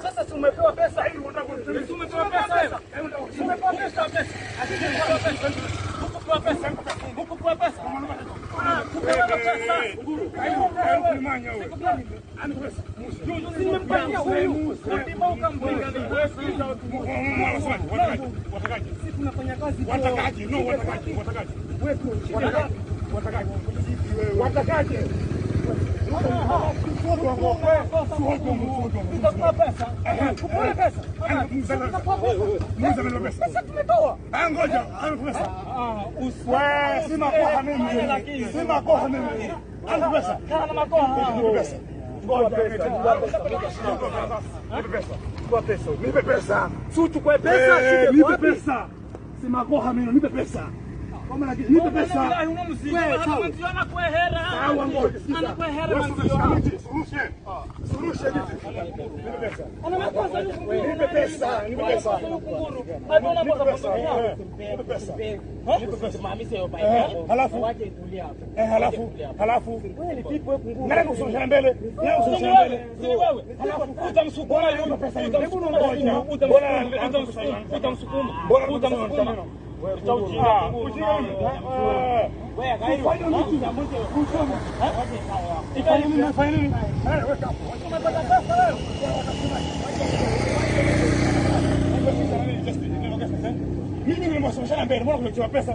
Sasa tumepewa pesa hii, tumepewa pesa. Tumepewa pesa. Hukupewa pesa. Hukupewa pesa. Hukupewa pesa. Manya wewe. Ana pesa. Simempania huyu. Ndimo ukampiga ni wewe. Watakaje? Sisi tunafanya kazi. Watakaje? No, watakaje? Watakaje? Wewe watakaje? Watakaje? Nipe pesa. Unamziona kwa hera. Anakuwa hera mziona. Surushe hivi. Nipe pesa. Anamakosa nipe pesa. Nipe pesa. Anaona mpaka pesa. Nipe pesa. Nipe pesa. Mamisha hiyo bike. Halafu waje itulia hapo. Halafu wewe ni vipi wewe kunguru? Nani kusurusha mbele? Nani kusurusha mbele? Si wewe. Halafu utamsukuma hiyo pesa. Utamsukuma. Utamsukuma. Mimi nimemwasomesha mbele, mbona kuletea pesa?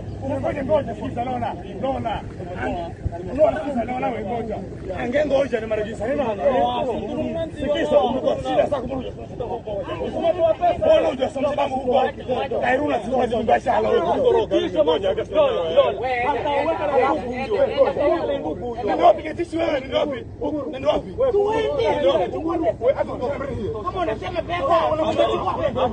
Ngoja sikiza, naona. Naona wewe ngoja. Angengoja ni marejisa. Sikiza, umekuwa shida sasa kumrudia. Umetoa pesa. Mbona hujasomesha damu huko? Kairuna tunaje biashara wewe kudoroga. Ngoja wewe. Hata uweka na nguvu hiyo. Ndio wapi ketishi wewe? Ndio wapi? Ndio wapi? Tuende. Kama unasema pesa, unachukua pesa.